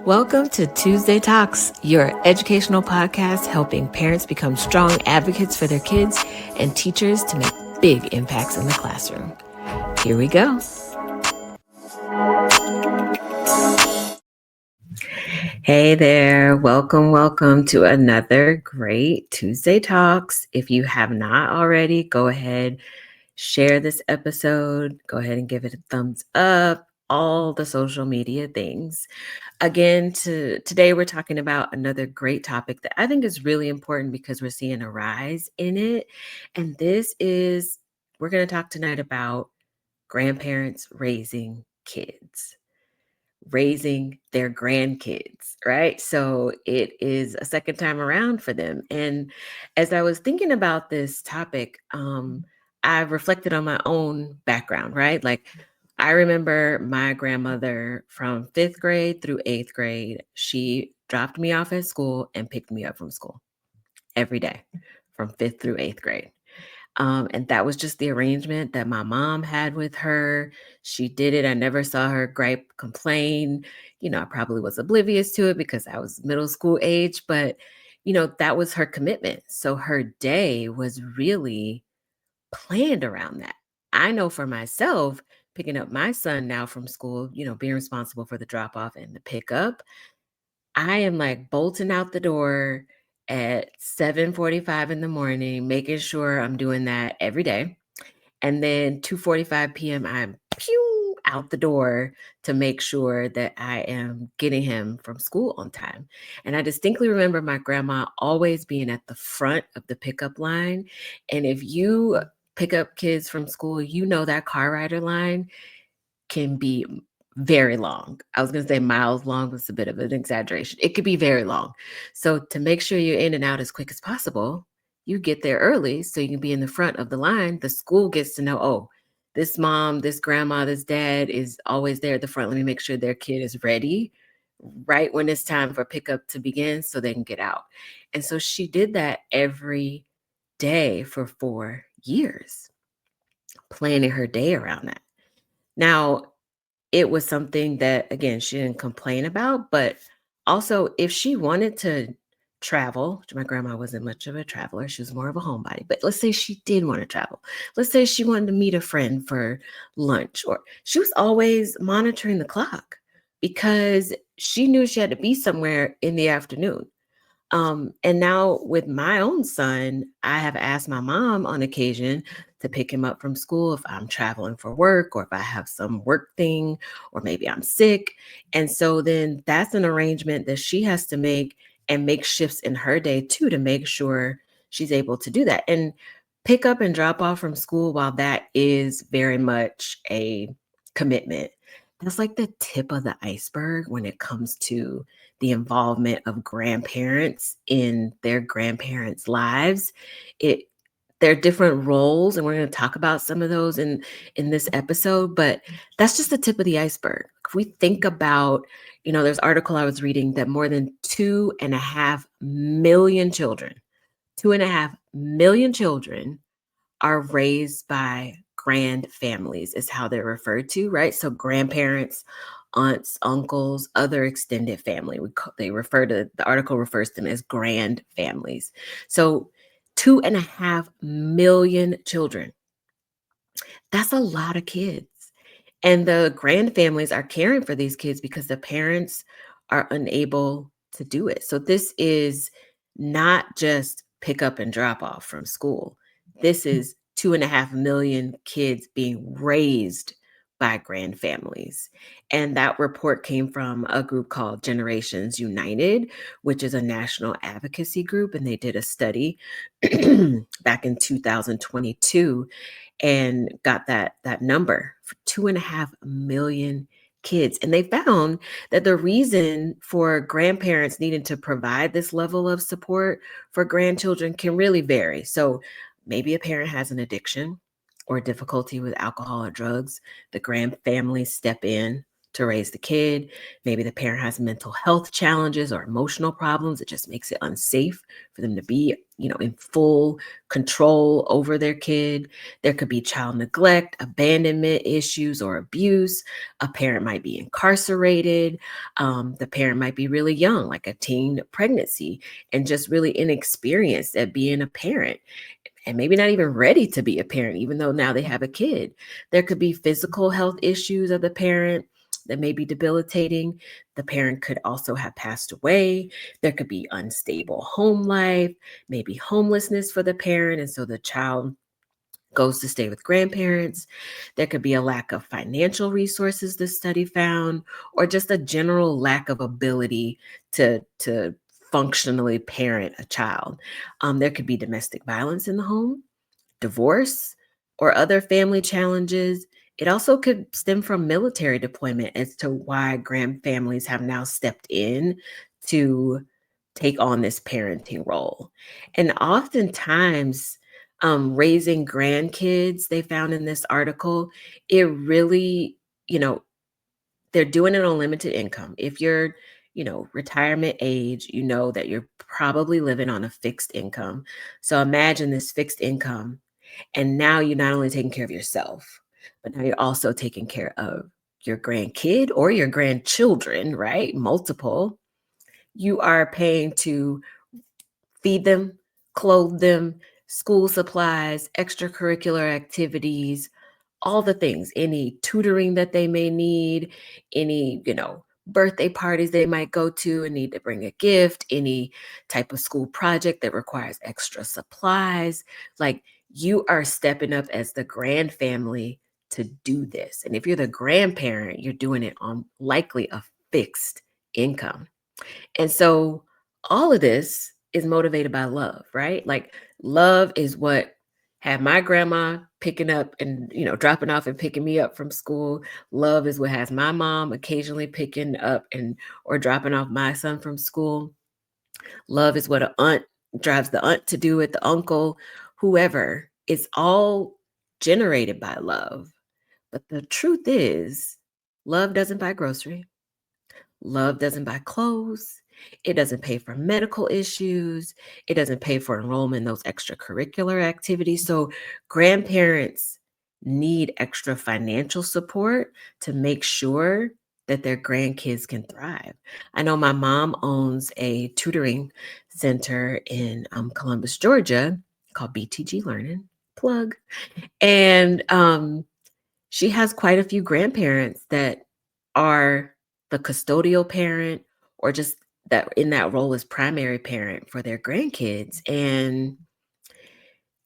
Welcome to Tuesday Talks, your educational podcast helping parents become strong advocates for their kids and teachers to make big impacts in the classroom. Here we go. Hey there. Welcome to another great Tuesday Talks. If you have not already, go ahead, share this episode. Go ahead and give it a thumbs up, all the social media things. Again, today we're talking about another great topic that I think is really important because we're seeing a rise in it. And we're going to talk tonight about grandparents raising kids, raising their grandkids, right? So it is a second time around for them. And as I was thinking about this topic, I reflected on my own background, right? Like I remember my grandmother from 5th grade through 8th grade. She dropped me off at school and picked me up from school every day from 5th through 8th grade. And that was just the arrangement that my mom had with her. She did it. I never saw her gripe, complain. I probably was oblivious to it because I was middle school age, but that was her commitment. So her day was really planned around that. I know for myself, picking up my son now from school, being responsible for the drop off and the pickup, I am like bolting out the door at 7:45 in the morning, making sure I'm doing that every day. And then 2:45 p.m., I'm out the door to make sure that I am getting him from school on time. And I distinctly remember my grandma always being at the front of the pickup line. And if you pick up kids from school, that car rider line can be very long. I was going to say miles long was a bit of an exaggeration. It could be very long. So to make sure you're in and out as quick as possible, you get there early so you can be in the front of the line. The school gets to know, oh, this mom, this grandma, this dad is always there at the front. Let me make sure their kid is ready right when it's time for pickup to begin so they can get out. And so she did that every day for 4 years, planning her day around that. Now, it was something that, again, she didn't complain about, but also if she wanted to travel, my grandma wasn't much of a traveler. She was more of a homebody, but let's say she did want to travel. Let's say she wanted to meet a friend for lunch, or she was always monitoring the clock because she knew she had to be somewhere in the afternoon. And now with my own son, I have asked my mom on occasion to pick him up from school if I'm traveling for work or if I have some work thing or maybe I'm sick. And so then that's an arrangement that she has to make and make shifts in her day too to make sure she's able to do that. And pick up and drop off from school, while that is very much a commitment, that's like the tip of the iceberg when it comes to the involvement of grandparents in their grandparents' lives. It There are different roles, and we're going to talk about some of those in this episode, but that's just the tip of the iceberg. If we think about, there's an article I was reading that more than 2.5 million children, 2.5 million children are raised by grand families is how they're referred to, right? So grandparents, aunts, uncles, other extended family. The article refers to them as grand families. So 2.5 million children. That's a lot of kids. And the grand families are caring for these kids because the parents are unable to do it. So this is not just pick up and drop off from school. This is 2.5 million kids being raised by grand families. And that report came from a group called Generations United, which is a national advocacy group. And they did a study back in 2022 and got that number for 2.5 million kids. And they found that the reason for grandparents needing to provide this level of support for grandchildren can really vary. So maybe a parent has an addiction or difficulty with alcohol or drugs. The grand families step in to raise the kid. Maybe the parent has mental health challenges or emotional problems. It just makes it unsafe for them to be, in full control over their kid. There could be child neglect, abandonment issues, or abuse. A parent might be incarcerated. The parent might be really young, like a teen pregnancy, and just really inexperienced at being a parent and maybe not even ready to be a parent, even though now they have a kid. There could be physical health issues of the parent that may be debilitating. The parent could also have passed away. There could be unstable home life, maybe homelessness for the parent. And so the child goes to stay with grandparents. There could be a lack of financial resources, the study found, or just a general lack of ability to functionally parent a child. There could be domestic violence in the home, divorce, or other family challenges. It also could stem from military deployment as to why grandfamilies have now stepped in to take on this parenting role. And oftentimes, raising grandkids, they found in this article, it really, you know, they're doing it on limited income. If you're, retirement age, you know that you're probably living on a fixed income. So imagine this fixed income and now you're not only taking care of yourself, but now you're also taking care of your grandkid or your grandchildren, right? Multiple. You are paying to feed them, clothe them, school supplies, extracurricular activities, all the things, any tutoring that they may need, any, birthday parties they might go to and need to bring a gift, any type of school project that requires extra supplies. Like you are stepping up as the grand family to do this. And if you're the grandparent, you're doing it on likely a fixed income. And so all of this is motivated by love, right? Like love is what had my grandma picking up and, dropping off and picking me up from school. Love is what has my mom occasionally picking up and or dropping off my son from school. Love is what an aunt drives the aunt to do it, the uncle, whoever. It's all generated by love. But the truth is, love doesn't buy groceries. Love doesn't buy clothes. It doesn't pay for medical issues. It doesn't pay for enrollment in those extracurricular activities. So, grandparents need extra financial support to make sure that their grandkids can thrive. I know my mom owns a tutoring center in Columbus, Georgia called BTG Learning. Plug. And she has quite a few grandparents that are the custodial parent or just that in that role as primary parent for their grandkids. And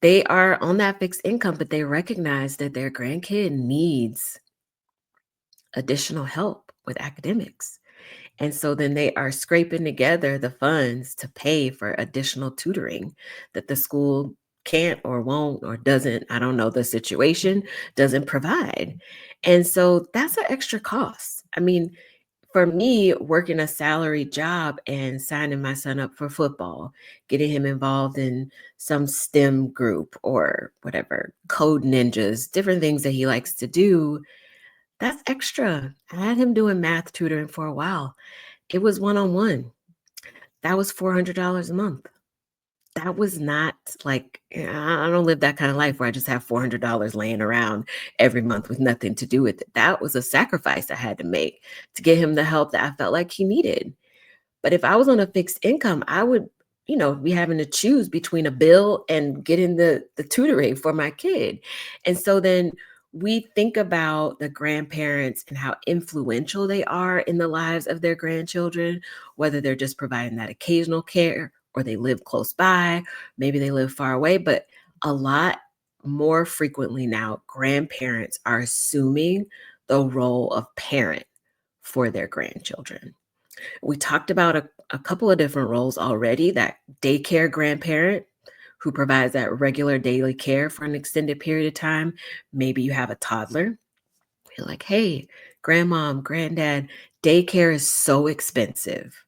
they are on that fixed income, but they recognize that their grandkid needs additional help with academics. And so then they are scraping together the funds to pay for additional tutoring that the school can't or won't or doesn't, I don't know the situation, doesn't provide. And so that's an extra cost. I mean, for me, working a salary job and signing my son up for football, getting him involved in some STEM group or whatever, code ninjas, different things that he likes to do, that's extra. I had him doing math tutoring for a while. It was one-on-one. That was $400 a month. That was not like, I don't live that kind of life where I just have $400 laying around every month with nothing to do with it. That was a sacrifice I had to make to get him the help that I felt like he needed. But if I was on a fixed income, I would, be having to choose between a bill and getting the tutoring for my kid. And so then we think about the grandparents and how influential they are in the lives of their grandchildren, whether they're just providing that occasional care or they live close by, maybe they live far away, but a lot more frequently now, grandparents are assuming the role of parent for their grandchildren. We talked about a couple of different roles already, that daycare grandparent who provides that regular daily care for an extended period of time. Maybe you have a toddler. You're like, hey, grandmom, granddad, daycare is so expensive.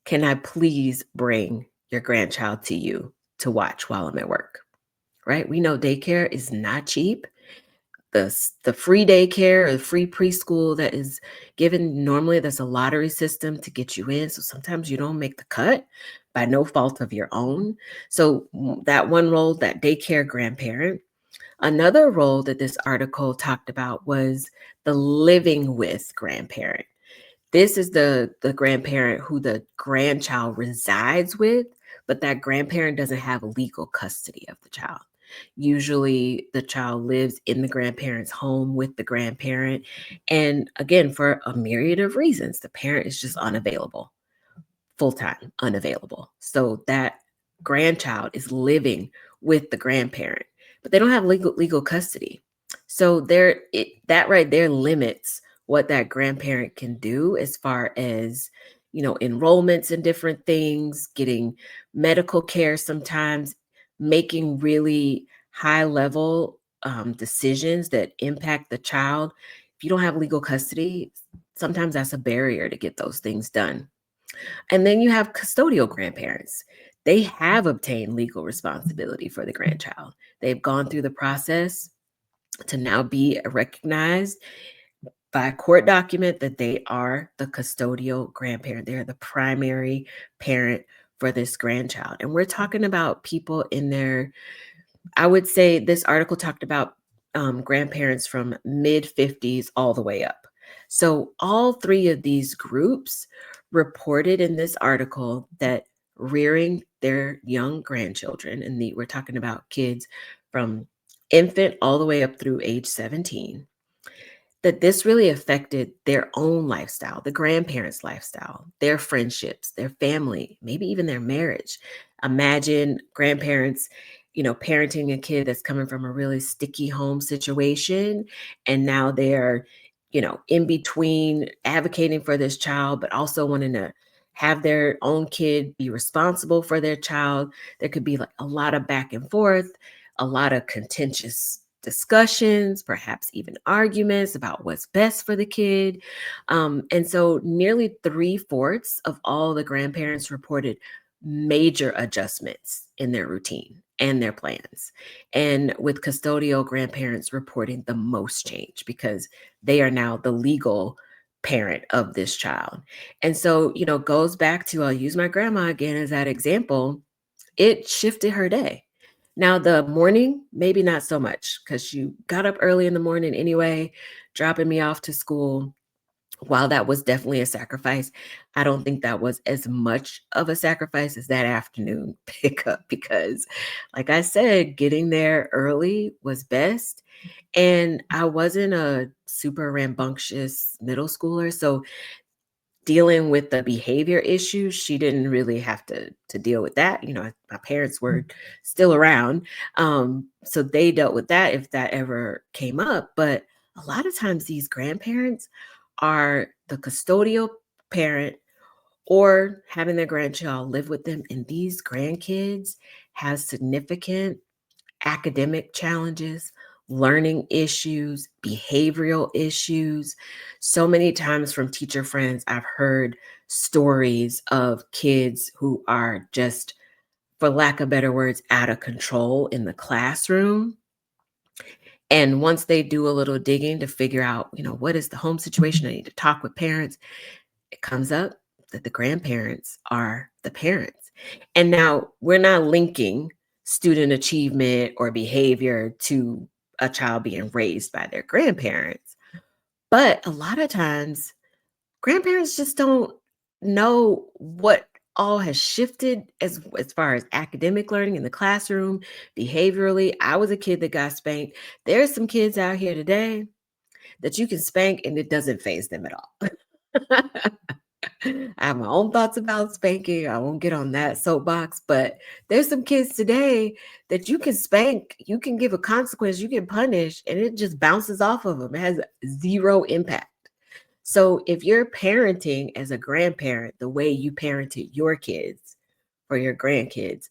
Can I please bring your grandchild to you to watch while I'm at work? Right? We know daycare is not cheap. the free daycare or the free preschool that is given. Normally there's a lottery system to get you in, so sometimes you don't make the cut by no fault of your own. So that one role, that daycare grandparent. Another role that this article talked about was the living with grandparent. This is the grandparent who the grandchild resides with, but that grandparent doesn't have legal custody of the child. Usually the child lives in the grandparent's home with the grandparent. And again, for a myriad of reasons, the parent is just unavailable, full-time unavailable. So that grandchild is living with the grandparent, but they don't have legal custody. So that right there limits what that grandparent can do as far as, enrollments in different things, getting medical care sometimes, making really high level decisions that impact the child. If you don't have legal custody, sometimes that's a barrier to get those things done. And then you have custodial grandparents. They have obtained legal responsibility for the grandchild. They've gone through the process to now be recognized by a court document that they are the custodial grandparent. They're the primary parent for this grandchild. And we're talking about people in their, I would say this article talked about grandparents from mid 50s all the way up. So all three of these groups reported in this article that rearing their young grandchildren, and we're talking about kids from infant all the way up through age 17, that this really affected their own lifestyle, the grandparents' lifestyle, their friendships, their family, maybe even their marriage. Imagine grandparents, parenting a kid that's coming from a really sticky home situation. And now they're, in between advocating for this child, but also wanting to have their own kid be responsible for their child. There could be like a lot of back and forth, a lot of contentious discussions, perhaps even arguments about what's best for the kid. And so nearly 3/4 of all the grandparents reported major adjustments in their routine and their plans. And with custodial grandparents reporting the most change because they are now the legal parent of this child. And so, goes back to, I'll use my grandma again as that example. It shifted her day. Now, the morning, maybe not so much because you got up early in the morning anyway, dropping me off to school. While that was definitely a sacrifice, I don't think that was as much of a sacrifice as that afternoon pickup because, like I said, getting there early was best. And I wasn't a super rambunctious middle schooler. So dealing with the behavior issues, she didn't really have to deal with that. My parents were still around. So they dealt with that if that ever came up. But a lot of times these grandparents are the custodial parent or having their grandchild live with them. And these grandkids have significant academic challenges, learning issues, behavioral issues. So many times from teacher friends, I've heard stories of kids who are just, for lack of better words, out of control in the classroom. And once they do a little digging to figure out, what is the home situation, I need to talk with parents, it comes up that the grandparents are the parents. And now we're not linking student achievement or behavior to a child being raised by their grandparents. But a lot of times, grandparents just don't know what all has shifted as far as academic learning in the classroom, behaviorally. I was a kid that got spanked. There's some kids out here today that you can spank and it doesn't phase them at all. I have my own thoughts about spanking. I won't get on that soapbox, but there's some kids today that you can spank, you can give a consequence, you can punish, and it just bounces off of them. It has zero impact. So if you're parenting as a grandparent the way you parented your kids for your grandkids,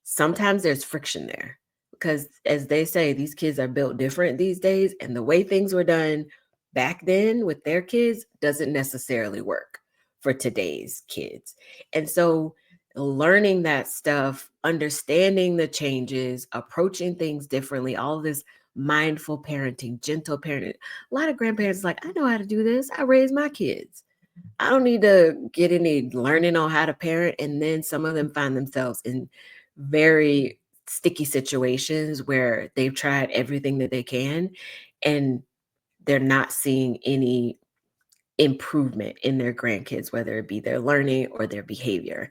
sometimes there's friction there because, as they say, these kids are built different these days, and the way things were done back then with their kids doesn't necessarily work for today's kids. And so learning that stuff, understanding the changes, approaching things differently, all of this mindful parenting, gentle parenting. A lot of grandparents are like, I know how to do this. I raise my kids. I don't need to get any learning on how to parent. And then some of them find themselves in very sticky situations where they've tried everything that they can and they're not seeing any improvement in their grandkids, whether it be their learning or their behavior.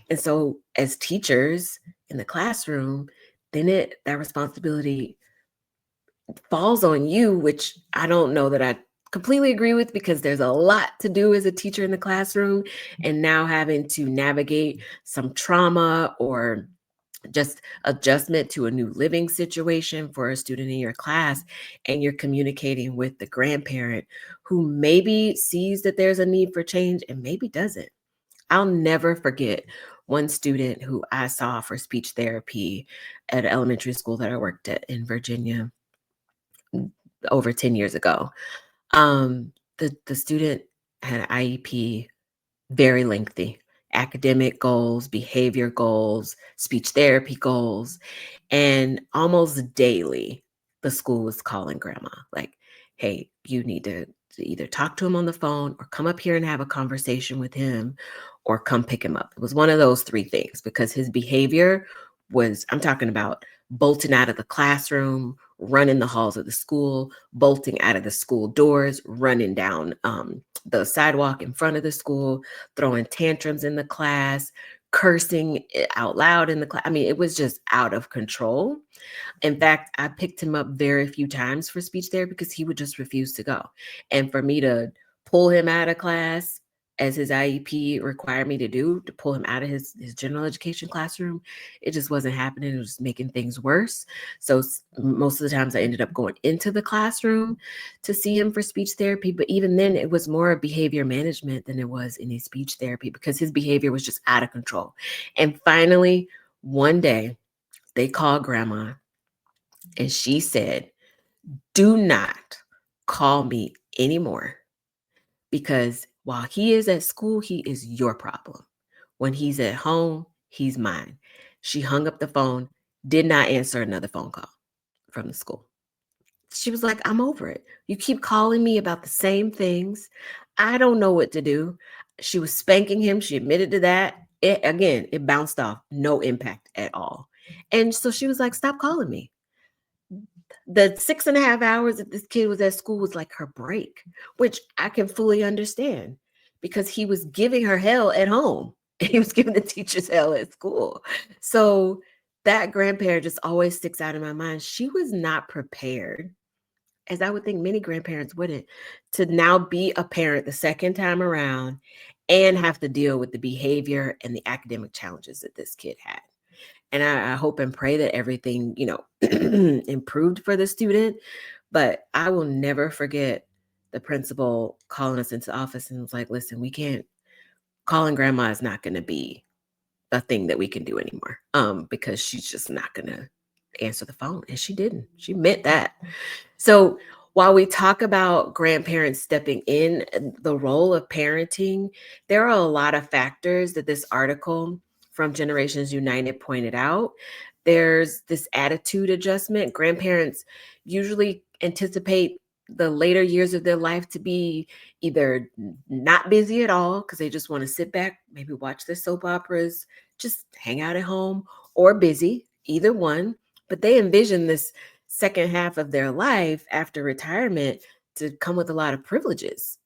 And so as teachers in the classroom, then that responsibility falls on you, which I don't know that I completely agree with, because there's a lot to do as a teacher in the classroom, and now having to navigate some trauma or just adjustment to a new living situation for a student in your class, and you're communicating with the grandparent who maybe sees that there's a need for change and maybe doesn't. I'll never forget one student who I saw for speech therapy at an elementary school that I worked at in Virginia over 10 years ago. The student had an IEP, very lengthy, academic goals, behavior goals, speech therapy goals, and almost daily, the school was calling grandma like, hey, you need to either talk to him on the phone or come up here and have a conversation with him or come pick him up. It was one of those three things because his behavior was, I'm talking about bolting out of the classroom, running the halls of the school, bolting out of the school doors, running down the sidewalk in front of the school, throwing tantrums in the class, cursing out loud in the class. I mean, it was just out of control. In fact, I picked him up very few times for speech therapy because he would just refuse to go. And for me to pull him out of class, as his IEP required me to do, to pull him out of his general education classroom, it just wasn't happening. It was making things worse. So most of the times I ended up going into the classroom to see him for speech therapy. But even then, it was more behavior management than it was any speech therapy because his behavior was just out of control. And finally, one day, they called grandma and she said, do not call me anymore because while he is at school, he is your problem. When he's at home, he's mine. She hung up the phone, did not answer another phone call from the school. She was like, I'm over it. You keep calling me about the same things. I don't know what to do. She was spanking him. She admitted to that. It bounced off, no impact at all. And so she was like, stop calling me. The 6.5 hours that this kid was at school was like her break, which I can fully understand because he was giving her hell at home. He was giving the teachers hell at school. So that grandparent just always sticks out in my mind. She was not prepared, as I would think many grandparents wouldn't, to now be a parent the second time around and have to deal with the behavior and the academic challenges that this kid had. And I hope and pray that everything, improved for the student. But I will never forget the principal calling us into the office and was like, listen, we can't, calling grandma is not going to be a thing that we can do anymore. Because she's just not going to answer the phone. And she didn't. She meant that. So while we talk about grandparents stepping in the role of parenting, there are a lot of factors that this article from Generations United pointed out. There's this attitude adjustment. Grandparents usually anticipate the later years of their life to be either not busy at all because they just want to sit back, maybe watch their soap operas, just hang out at home, or busy, either one. But they envision this second half of their life after retirement to come with a lot of privileges,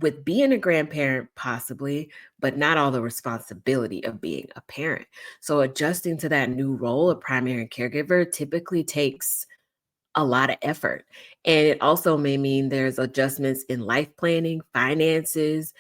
with being a grandparent possibly, but not all the responsibility of being a parent. So adjusting to that new role of primary caregiver typically takes a lot of effort. And it also may mean there's adjustments in life planning, finances.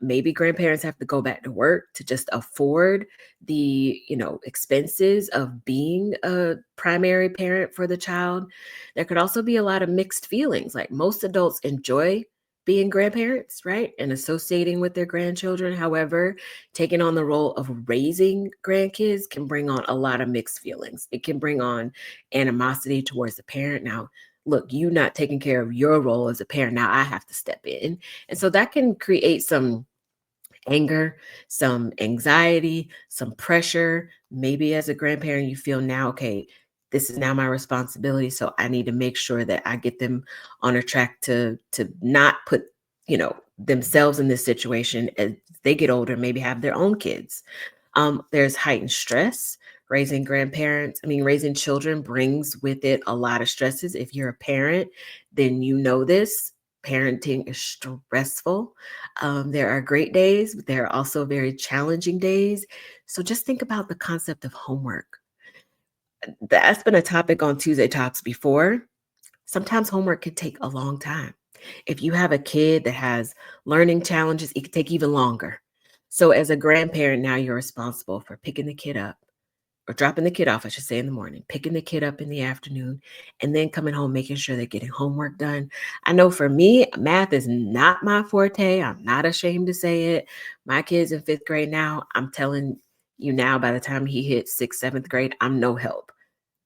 Maybe grandparents have to go back to work to just afford the, expenses of being a primary parent for the child. There could also be a lot of mixed feelings. Like most adults enjoy being grandparents, right? And associating with their grandchildren. However, taking on the role of raising grandkids can bring on a lot of mixed feelings. It can bring on animosity towards the parent. Now, look, you not taking care of your role as a parent. Now I have to step in. And so that can create some anger, some anxiety, some pressure. Maybe as a grandparent, you feel now, okay, this is now my responsibility. So I need to make sure that I get them on a track to not put, themselves in this situation as they get older, maybe have their own kids. There's heightened stress. Raising children brings with it a lot of stresses. If you're a parent, then you know this. Parenting is stressful. There are great days, but there are also very challenging days. So just think about the concept of homework. That's been a topic on Tuesday Talks before. Sometimes homework can take a long time. If you have a kid that has learning challenges, it can take even longer. So as a grandparent, now you're responsible for picking the kid up or dropping the kid off, I should say, in the morning, picking the kid up in the afternoon, and then coming home, making sure they're getting homework done. I know for me, math is not my forte. I'm not ashamed to say it. My kid's in fifth grade now. I'm telling you now, by the time he hits sixth, seventh grade, I'm no help.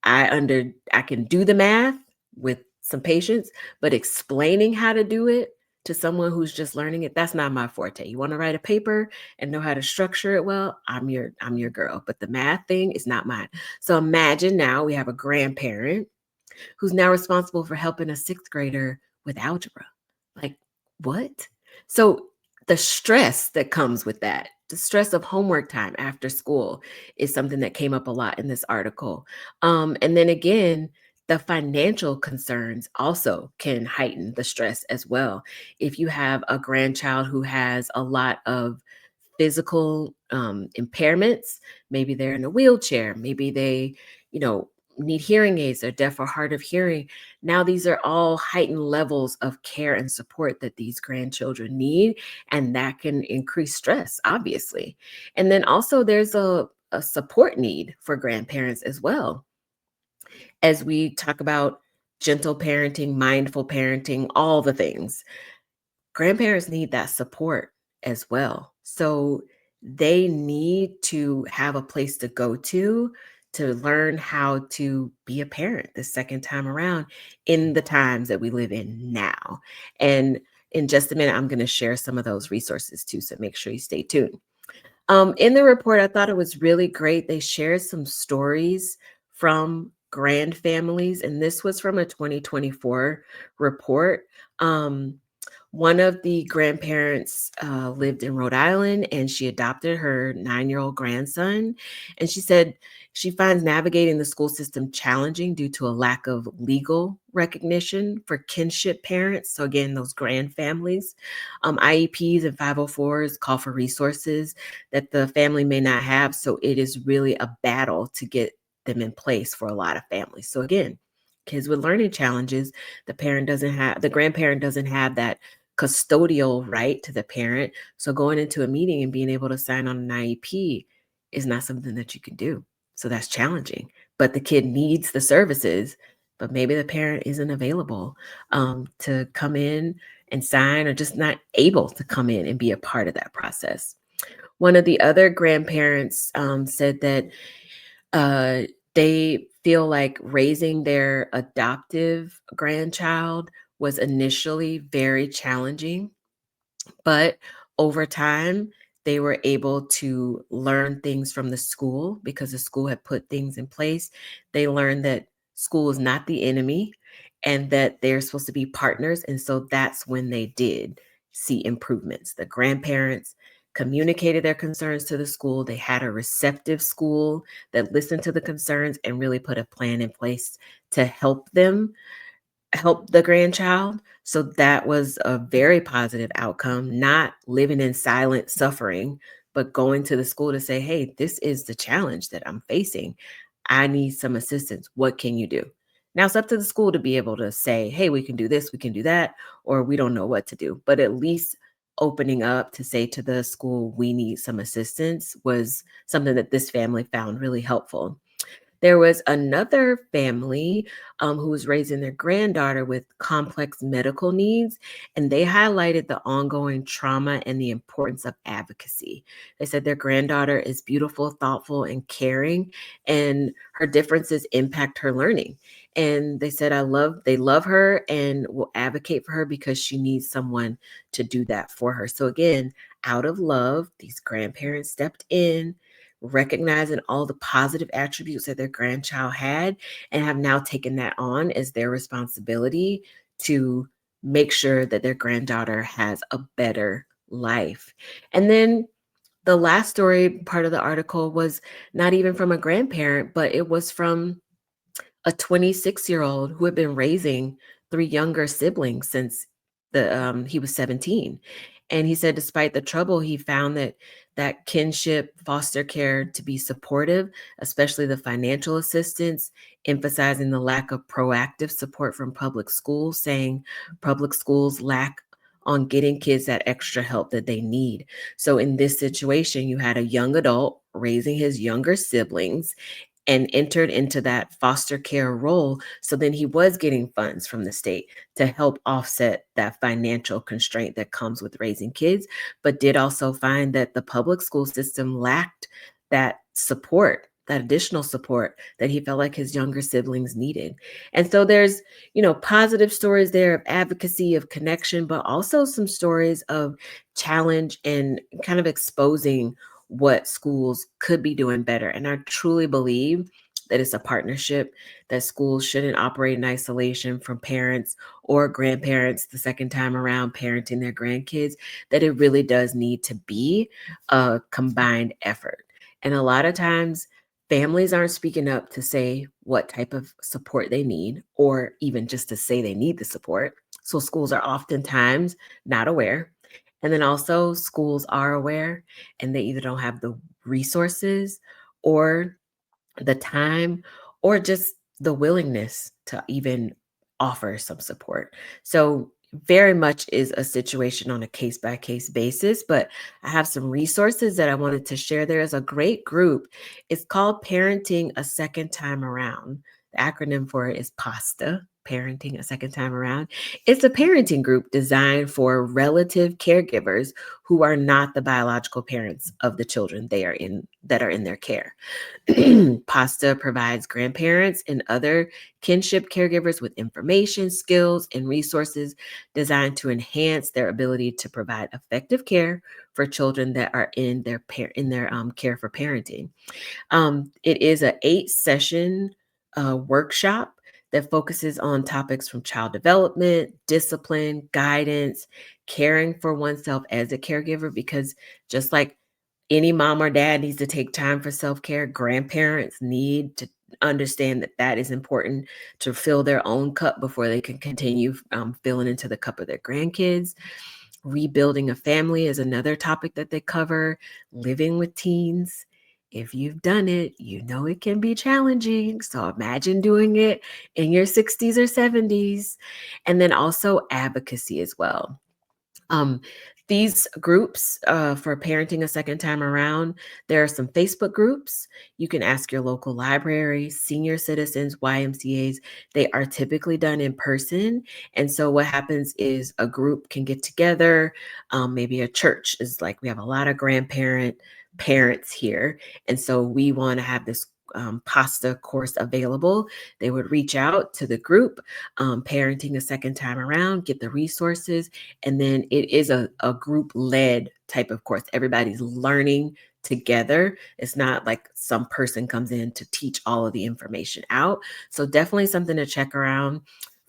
I can do the math with some patience, but explaining how to do it to someone who's just learning it, that's not my forte. You want to write a paper and know how to structure it well, I'm your girl, but the math thing is not mine. So imagine now we have a grandparent who's now responsible for helping a sixth grader with algebra. Like, what? So the stress that comes with that, the stress of homework time after school is something that came up a lot in this article. And then again, the financial concerns also can heighten the stress as well. If you have a grandchild who has a lot of physical impairments, maybe they're in a wheelchair, maybe they, you know, need hearing aids, they're deaf or hard of hearing. Now, these are all heightened levels of care and support that these grandchildren need, and that can increase stress, obviously. And then also, there's a support need for grandparents as well. As we talk about gentle parenting, mindful parenting, all the things, grandparents need that support as well. So they need to have a place to go to learn how to be a parent the second time around in the times that we live in now. And in just a minute, I'm going to share some of those resources too. So make sure you stay tuned. In the report, I thought it was really great. They shared some stories from grand families, and this was from a 2024 report. Um, One of the grandparents lived in Rhode Island, and she adopted her 9-year-old grandson. And she said she finds navigating the school system challenging due to a lack of legal recognition for kinship parents. So, again, those grand families. IEPs and 504s call for resources that the family may not have. So, it is really a battle to get them in place for a lot of families. So, again, kids with learning challenges, the grandparent doesn't have that custodial right to the parent. So going into a meeting and being able to sign on an IEP is not something that you can do. So that's challenging. But the kid needs the services, but maybe the parent isn't available to come in and sign, or just not able to come in and be a part of that process. One of the other grandparents said that uh, they feel like raising their adoptive grandchild was initially very challenging, but over time, they were able to learn things from the school because the school had put things in place. They learned that school is not the enemy and that they're supposed to be partners. And so that's when they did see improvements. The grandparents communicated their concerns to the school. They had a receptive school that listened to the concerns and really put a plan in place to help the grandchild. So that was a very positive outcome, not living in silent suffering, but going to the school to say, hey, this is the challenge that I'm facing. I need some assistance. What can you do? Now it's up to the school to be able to say, hey, we can do this, we can do that, or we don't know what to do. But at least opening up to say to the school, we need some assistance was something that this family found really helpful. There was another family who was raising their granddaughter with complex medical needs, and they highlighted the ongoing trauma and the importance of advocacy. They said their granddaughter is beautiful, thoughtful, and caring, and her differences impact her learning. And they said, they love her and will advocate for her because she needs someone to do that for her. So again, out of love, these grandparents stepped in, recognizing all the positive attributes that their grandchild had and have now taken that on as their responsibility to make sure that their granddaughter has a better life. And then the last story part of the article was not even from a grandparent, but it was from a 26-year-old who had been raising three younger siblings since he was 17. And he said despite the trouble, he found that kinship foster care to be supportive, especially the financial assistance, emphasizing the lack of proactive support from public schools, saying public schools lack on getting kids that extra help that they need. So in this situation, you had a young adult raising his younger siblings and entered into that foster care role. So then he was getting funds from the state to help offset that financial constraint that comes with raising kids, but did also find that the public school system lacked that support, that additional support that he felt like his younger siblings needed. And so there's, positive stories there of advocacy, of connection, but also some stories of challenge and kind of exposing what schools could be doing better. And I truly believe that it's a partnership, that schools shouldn't operate in isolation from parents or grandparents the second time around parenting their grandkids, that it really does need to be a combined effort. And a lot of times, families aren't speaking up to say what type of support they need, or even just to say they need the support. So schools are oftentimes not aware. And then also, schools are aware and they either don't have the resources or the time or just the willingness to even offer some support. So very much is a situation on a case by case basis, but I have some resources that I wanted to share. There is a great group. It's called Parenting a Second Time Around. The acronym for it is PASTA, Parenting a Second Time Around. It's a parenting group designed for relative caregivers who are not the biological parents of the children that are in their care. PASTA provides grandparents and other kinship caregivers with information, skills, and resources designed to enhance their ability to provide effective care for children that are in their care for parenting. It is a 8-session workshop that focuses on topics from child development, discipline, guidance, caring for oneself as a caregiver, because just like any mom or dad needs to take time for self-care, grandparents need to understand that that is important to fill their own cup before they can continue filling into the cup of their grandkids. Rebuilding a family is another topic that they cover. Living with teens. If you've done it, you know it can be challenging. So imagine doing it in your 60s or 70s. And then also advocacy as well. Um, these groups for parenting a second time around, there are some Facebook groups. You can ask your local library, senior citizens, YMCAs. They are typically done in person. And so what happens is a group can get together. Maybe a church is like, we have a lot of parents here. And so we want to have this pasta course available. They would reach out to the group, parenting a second time around, get the resources, and then it is a group led type of course. Everybody's learning together. It's not like some person comes in to teach all of the information out. So definitely something to check around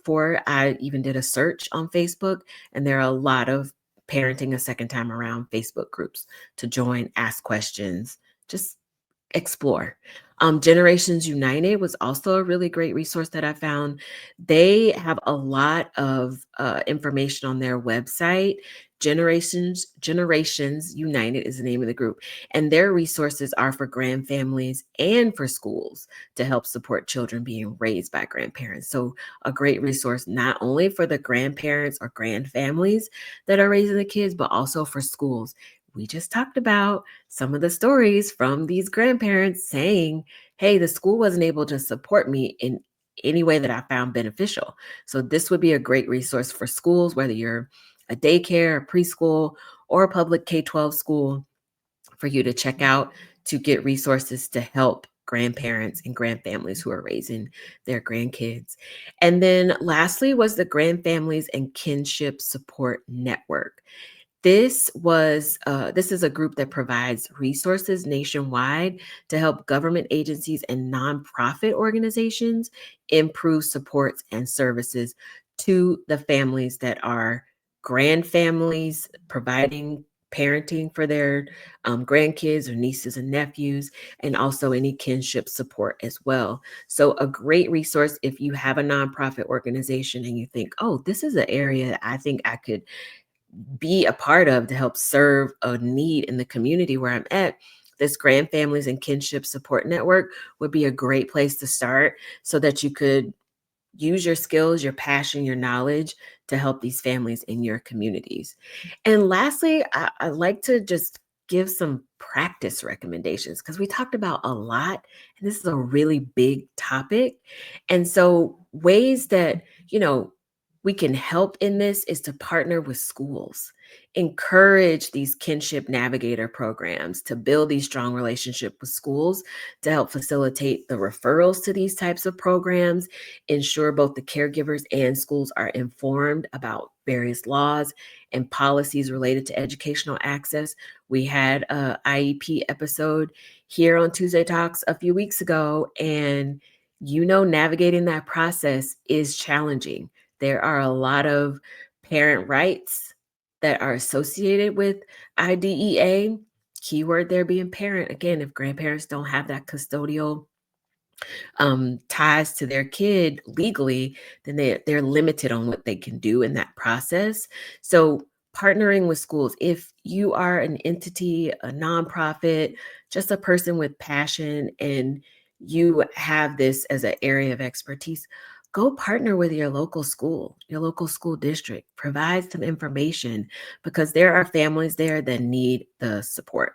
for. I even did a search on Facebook, and there are a lot of parenting a second time around Facebook groups to join, ask questions, just explore. Generations United was also a really great resource that I found. They have a lot of information on their website. Generations United is the name of the group, and their resources are for grandfamilies and for schools to help support children being raised by grandparents. So a great resource not only for the grandparents or grandfamilies that are raising the kids, but also for schools. We just talked about some of the stories from these grandparents saying, hey, the school wasn't able to support me in any way that I found beneficial. So this would be a great resource for schools, whether you're a daycare, a preschool, or a public K-12 school, for you to check out to get resources to help grandparents and grandfamilies who are raising their grandkids. And then lastly was the Grandfamilies and Kinship Support Network. This is a group that provides resources nationwide to help government agencies and nonprofit organizations improve supports and services to the families that are grand families, providing parenting for their grandkids or nieces and nephews, and also any kinship support as well. So, a great resource if you have a nonprofit organization and you think, oh, this is an area I think I could be a part of to help serve a need in the community where I'm at. This Grand Families and Kinship Support Network would be a great place to start so that you could use your skills, your passion, your knowledge to help these families in your communities. And lastly, I like to just give some practice recommendations because we talked about a lot, and this is a really big topic. And so, ways that, we can help in this is to partner with schools, encourage these kinship navigator programs to build these strong relationships with schools to help facilitate the referrals to these types of programs, ensure both the caregivers and schools are informed about various laws and policies related to educational access. We had a IEP episode here on Tuesday Talks a few weeks ago, and navigating that process is challenging. There are a lot of parent rights that are associated with IDEA. Keyword there being parent. Again, if grandparents don't have that custodial ties to their kid legally, then they're limited on what they can do in that process. So partnering with schools, if you are an entity, a nonprofit, just a person with passion, and you have this as an area of expertise, go partner with your local school district, provide some information because there are families there that need the support.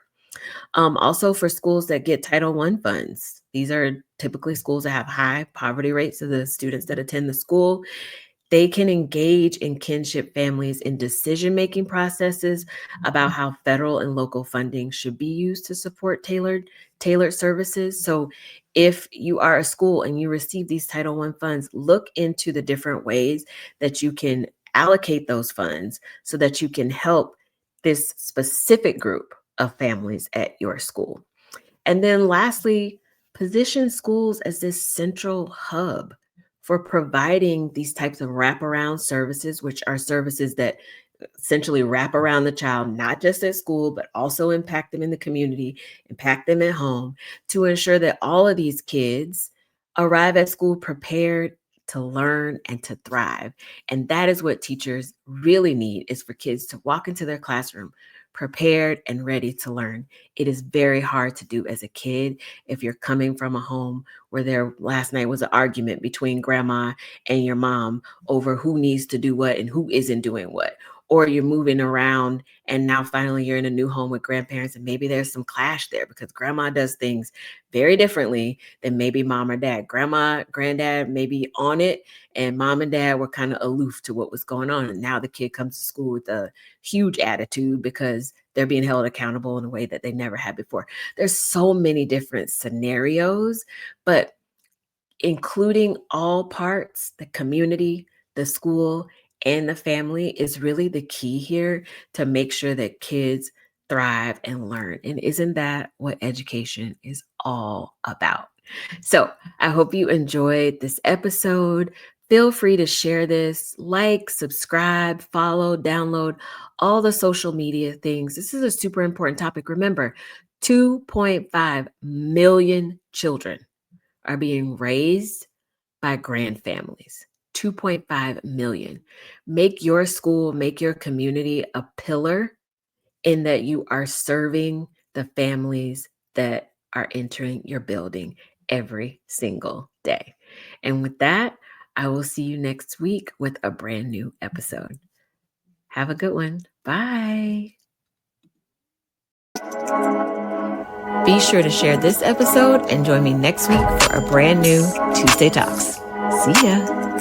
Also, for schools that get Title I funds, these are typically schools that have high poverty rates of the students that attend the school. They can engage in kinship families in decision-making processes about how federal and local funding should be used to support tailored services. So if you are a school and you receive these Title I funds, look into the different ways that you can allocate those funds so that you can help this specific group of families at your school. And then lastly, position schools as this central hub for providing these types of wraparound services, which are services that essentially wrap around the child, not just at school, but also impact them in the community, impact them at home, to ensure that all of these kids arrive at school prepared to learn and to thrive. And that is what teachers really need, is for kids to walk into their classroom prepared and ready to learn. It is very hard to do as a kid if you're coming from a home where there last night was an argument between grandma and your mom over who needs to do what and who isn't doing what. Or you're moving around and now finally you're in a new home with grandparents and maybe there's some clash there because grandma does things very differently than maybe mom or dad. Grandma, granddad may be on it and mom and dad were kind of aloof to what was going on. And now the kid comes to school with a huge attitude because they're being held accountable in a way that they never had before. There's so many different scenarios, but including all parts, the community, the school, and the family is really the key here to make sure that kids thrive and learn. And isn't that what education is all about? So I hope you enjoyed this episode. Feel free to share this, like, subscribe, follow, download all the social media things. This is a super important topic. Remember, 2.5 million children are being raised by grand families. 2.5 million. Make your school, make your community a pillar in that you are serving the families that are entering your building every single day. And with that, I will see you next week with a brand new episode. Have a good one. Bye. Be sure to share this episode and join me next week for a brand new Tuesday Talks. See ya.